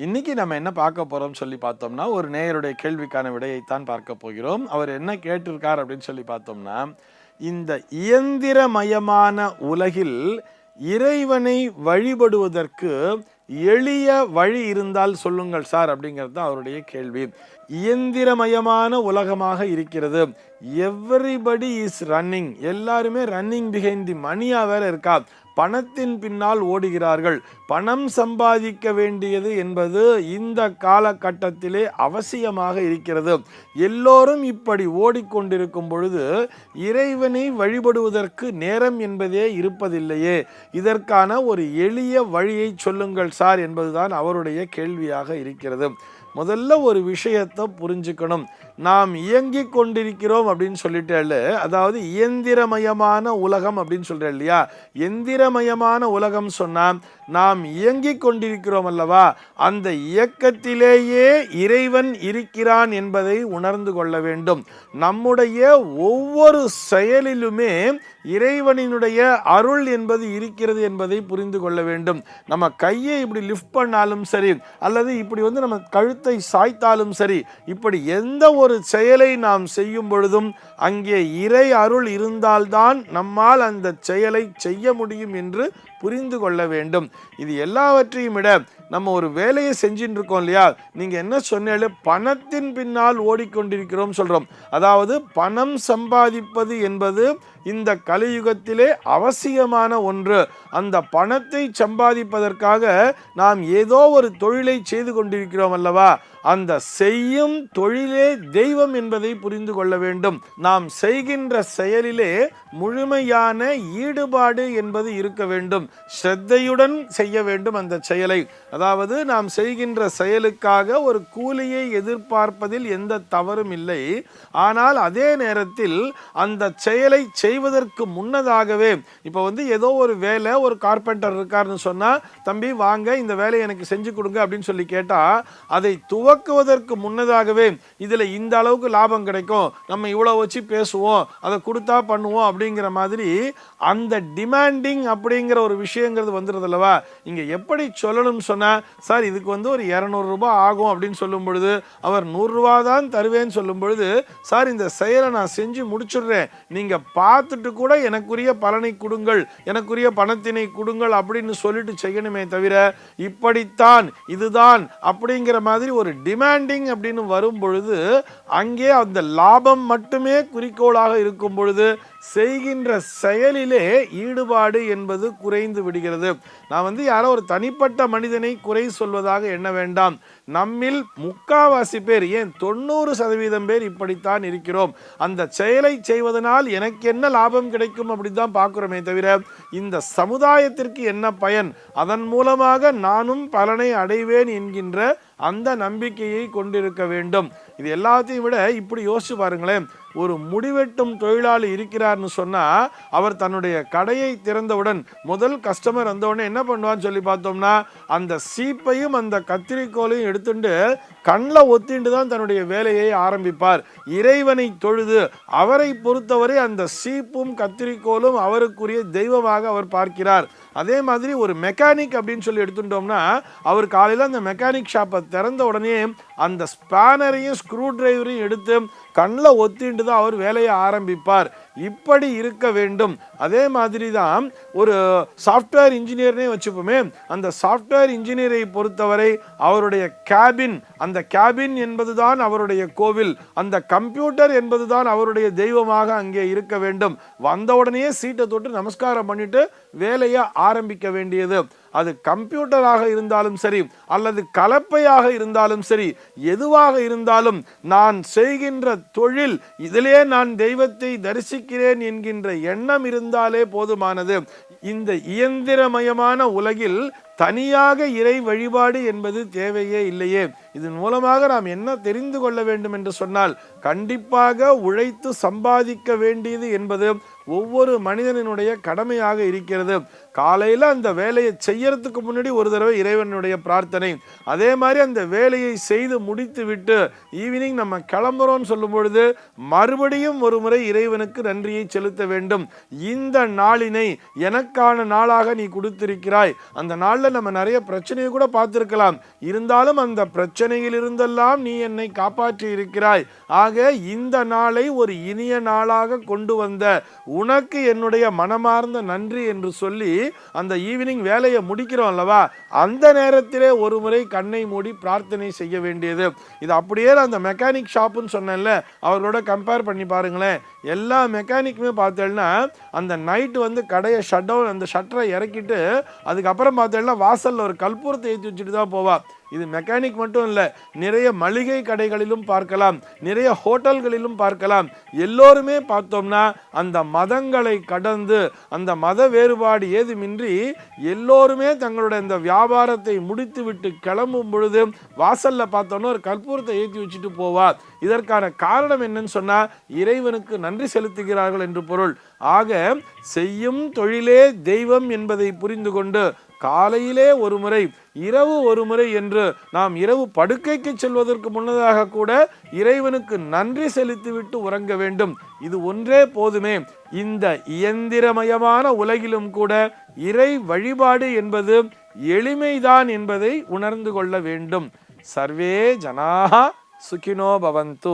இன்னைக்கு நம்ம என்ன பார்க்க போறோம் சொல்லி பார்த்தோம்னா, ஒரு நேயருடைய கேள்விக்கான விடையைத்தான் பார்க்க போகிறோம். அவர் என்ன கேட்டிருக்கார் அப்படின்னு சொல்லி பார்த்தோம்னா, இந்த இயந்திரமயமான உலகில் இறைவனை வழிபடுவதற்கு எளிய வழி இருந்தால் சொல்லுங்கள் சார் அப்படிங்கிறது தான் அவருடைய கேள்வி. இயந்திரமயமான உலகமாக இருக்கிறது. எவ்ரிபடி இஸ் ரன்னிங், எல்லாருமே ரன்னிங் பிஹைண்ட் தி மணியா வேற இருக்கா, பணத்தின் பின்னால் ஓடுகிறார்கள். பணம் சம்பாதிக்க வேண்டியது என்பது இந்த காலகட்டத்திலே அவசியமாக இருக்கிறது. எல்லோரும் இப்படி ஓடிக்கொண்டிருக்கும் பொழுது இறைவனை வழிபடுவதற்கு நேரம் என்பதே இருப்பதில்லையே, இதற்கான ஒரு எளிய வழியை சொல்லுங்கள் சார் என்பதுதான் அவருடைய கேள்வியாக இருக்கிறது. முதல்ல ஒரு விஷயத்தை புரிஞ்சுக்கணும். நாம் இயங்கிக் கொண்டிருக்கிறோம் அப்படின்னு சொல்லிட்டே, அதாவது இயந்திரமயமான உலகம் அப்படின்னு சொல்றேன் இல்லையா, எந்திரமயமான உலகம் சொன்னா நாம் இயங்கிக் கொண்டிருக்கிறோம் அல்லவா, அந்த இயக்கத்திலேயே இறைவன் இருக்கிறான் என்பதை உணர்ந்து கொள்ள வேண்டும். நம்முடைய ஒவ்வொரு செயலிலுமே இறைவனினுடைய அருள் என்பது இருக்கிறது என்பதை புரிந்து கொள்ள வேண்டும். நம்ம கையை இப்படி லிஃப்ட் பண்ணாலும் சரி, அல்லது இப்படி நம்ம கழுத்தை சாய்த்தாலும் சரி, இப்படி எந்த ஒரு செயலை நாம் செய்யும் பொழுதும் அங்கே இறை அருள் இருந்தால்தான் நம்மால் அந்த செயலை செய்ய முடியும் என்று புரிந்து கொள்ள வேண்டும். இது எல்லாவற்றையும் விட நம்ம ஒரு வேலையை செஞ்சுட்டு இருக்கோம் இல்லையா, நீங்க என்ன சொன்னாலும் பணத்தின் பின்னால் ஓடிக்கொண்டிருக்கிறோம் சொல்றோம். அதாவது பணம் சம்பாதிப்பது என்பது இந்த கலியுகத்திலே அவசியமான ஒன்று. அந்த பணத்தை சம்பாதிப்பதற்காக நாம் ஏதோ ஒரு தொழிலை செய்து கொண்டிருக்கிறோம் அல்லவா, அந்த செய்யும் தொழிலே தெய்வம் என்பதை புரிந்து கொள்ள வேண்டும். நாம் செய்கின்ற செயலிலே முழுமையான ஈடுபாடு என்பது இருக்க வேண்டும். ஸ்ரத்தையுடன் செய்ய வேண்டும் அந்த செயலை. அதாவது நாம் செய்கின்ற செயலுக்காக ஒரு கூலியை எதிர்பார்ப்பதில் எந்த தவறும் இல்லை. ஆனால் அதே நேரத்தில் அந்த செயலை செய்வதற்கு முன்னதாகவே, இப்போ ஏதோ ஒரு வேலை, ஒரு கார்பெண்டர் இருக்காருன்னு சொன்னா, தம்பி வாங்க இந்த வேலையை எனக்கு செஞ்சு கொடுங்க அப்படின்னு சொல்லி கேட்டா, அதை துவக்குவதற்கு முன்னதாகவே இதுல இந்த அளவுக்கு லாபம் கிடைக்கும், நம்ம இவ்வளவு வச்சு பேசுவோம், அதை கொடுத்தா பண்ணுவோம் அப்படிங்கிற மாதிரி அந்த டிமாண்டிங் அப்படிங்கிற ஒரு விஷயங்கிறது வந்துடுது அல்லவா. இங்க எப்படி சொல்லணும் சொன்னா, சார் இதுக்கு ஒரு 200 ரூபாய் ஆகும் அப்படின்னு சொல்லும் பொழுது, அவர் 100 ரூபாய் தான் தருவேன்னு சொல்லும் பொழுது, சார் இந்த செயலை நான் செஞ்சு முடிச்சுடுறேன், நீங்க பார்த்துட்டு கூட எனக்குரிய பலனை கொடுங்கள், எனக்குரிய பணத்தினை கொடுங்கள் அப்படின்னு சொல்லிட்டு செய்யணுமே தவிர, இப்படித்தான் இதுதான் அப்படிங்கிற மாதிரி ஒரு டிமாண்டிங் அப்படின்னு வரும் பொழுது, அங்கே அந்த லாபம் மட்டுமே குறிக்கோளாக இருக்கும் பொழுது செய்கின்ற செயலிலே ஈடுபாடு என்பது குறைந்து விடுகிறது. நான் யாரோ ஒரு தனிப்பட்ட மனிதனை குறை சொல்வதாக எண்ண வேண்டாம். நம்மில் முக்காவாசி பேர், ஏன் 90% பேர் இப்படித்தான் இருக்கிறோம். அந்த செயலை செய்வதனால் எனக்கு என்ன லாபம் கிடைக்கும் அப்படித்தான் பார்க்கிறோமே தவிர, இந்த சமுதாயத்திற்கு என்ன பயன், அதன் மூலமாக நானும் பலனை அடைவேன் என்கின்ற அந்த நம்பிக்கையை கொண்டிருக்க வேண்டும். இது எல்லாத்தையும் விட இப்படி யோசிச்சு பாருங்களேன், ஒரு முடிவெட்டும் தொழிலாளி இருக்கிறார்னு சொன்னா, அவர் தன்னுடைய கடையை திறந்தவுடன் முதல் கஸ்டமர் வந்தவுடனே என்ன பண்ணுவான்னு சொல்லி பார்த்தோம்னா, அந்த சீப்பையும் அந்த கத்திரிக்கோலையும் எடுத்துட்டு கண்ணில் ஒத்திண்டு தான் தன்னுடைய வேலையை ஆரம்பிப்பார். இறைவனை தொழுது அவரை பொறுத்தவரை அந்த சீப்பும் கத்திரிக்கோலும் அவருக்குரிய தெய்வமாக அவர் பார்க்கிறார். அதே மாதிரி ஒரு மெக்கானிக் அப்படின்னு சொல்லி எடுத்துட்டோம்னா, அவர் காலையில் அந்த மெக்கானிக் ஷாப்பை திறந்த உடனே அந்த ஸ்பேனரையும் ஸ்க்ரூ டிரைவரையும் எடுத்து கண்ணில் ஒத்திண்டு தான் அவர் வேலையை ஆரம்பிப்பார். இப்படி இருக்க வேண்டும். அதே மாதிரி தான் ஒரு சாஃப்ட்வேர் இன்ஜினியர்னே வச்சுப்போமே, அந்த சாஃப்ட்வேர் இன்ஜினியரை பொறுத்தவரை அவருடைய கேபின், அந்த கேபின் என்பதுதான் அவருடைய கோவில், அந்த கம்ப்யூட்டர் என்பதுதான் அவருடைய தெய்வமாக அங்கே இருக்க வேண்டும். வந்தவுடனே சீட்டை தொட்டு நமஸ்காரம் பண்ணிட்டு வேலையை ஆரம்பிக்க வேண்டியது. அது கம்ப்யூட்டராக இருந்தாலும் சரி, அல்லது கலப்பையாக இருந்தாலும் சரி, எதுவாக இருந்தாலும் நான் செய்கின்ற தொழில் இதிலே நான் தெய்வத்தை தரிசிக்கிறேன் என்கின்ற எண்ணம் இருந்தாலே போதுமானது. இந்த இயந்திரமயமான உலகில் தனியாக இறை வழிபாடு என்பது தேவையே இல்லையே. இதன் மூலமாக நாம் என்ன தெரிந்து கொள்ள வேண்டும் என்று சொன்னால், கண்டிப்பாக உழைத்து சம்பாதிக்க வேண்டியது என்பது ஒவ்வொரு மனிதனினுடைய கடமையாக இருக்கிறது. காலையில அந்த வேலையை செய்யறதுக்கு முன்னாடி ஒரு தடவை இறைவனுடைய பிரார்த்தனை, அதே மாதிரி அந்த வேலையை செய்து முடித்து விட்டு ஈவினிங் நம்ம கிளம்புறோம்னு சொல்லும் பொழுது மறுபடியும் ஒரு முறை இறைவனுக்கு நன்றியை செலுத்த வேண்டும். இந்த நாளினை எனக்கான நாளாக நீ கொடுத்திருக்கிறாய். அந்த நாள்ல நம்ம நிறைய பிரச்சனையை கூட பார்த்திருக்கலாம், இருந்தாலும் அந்த பிரச்சனையில் இருந்தெல்லாம் நீ என்னை காப்பாற்றி இருக்கிறாய். ஆக இந்த நாளை ஒரு இனிய நாளாக கொண்டு வந்த உனக்கு என்னுடைய மனமார்ந்த நன்றி என்று சொல்லி அந்த ஈவினிங் வேலையை முடிக்கிறோம் அல்லவா, அந்த நேரத்திலே ஒரு முறை கண்ணை மூடி பிரார்த்தனை செய்ய வேண்டியது. இது அப்படியே அந்த மெக்கானிக் ஷாப்புன்னு சொன்னேன்ல, அவர்களோட கம்பேர் பண்ணி பாருங்களேன். எல்லா மெக்கானிக்குமே பார்த்தேன்னா அந்த நைட்டு வந்து கடையை ஷட் டவுன், அந்த ஷட்டரை இறக்கிட்டு அதுக்கப்புறம் பார்த்தேன்னா வாசலில் ஒரு கற்பூரத்தை ஏற்றி வச்சுட்டு தான் போவா. இது மெக்கானிக் மட்டும் இல்லை, நிறைய மளிகை கடைகளிலும் பார்க்கலாம், நிறைய ஹோட்டல்களிலும் பார்க்கலாம். எல்லோருமே பார்த்தோம்னா அந்த மதங்களை கடந்து, அந்த மத வேறுபாடு ஏதுமின்றி எல்லோருமே தங்களுடைய இந்த வியாபாரத்தை முடித்து விட்டு கிளம்பும் பொழுது வாசல்ல பார்த்தோன்னா ஒரு கற்பூரத்தை ஏற்றி வச்சுட்டு போவார். இதற்கான காரணம் என்னன்னு சொன்னா இறைவனுக்கு நன்றி செலுத்துகிறார்கள் என்று பொருள். ஆக செய்யும் தொழிலே தெய்வம் என்பதை புரிந்து கொண்டு காலையிலே ஒரு முறை, இரவு ஒரு முறை என்று நாம் இரவு படுக்கைக்கு செல்வதற்கு முன்னதாக கூட இறைவனுக்கு நன்றி செலுத்திவிட்டு உறங்க வேண்டும். இது ஒன்றே போதுமே. இந்த இயந்திரமயமான உலகிலும் கூட இறை வழிபாடு என்பது எளிமைதான் என்பதை உணர்ந்து கொள்ள வேண்டும். சர்வே ஜனாஹ சுகினோ பவந்து.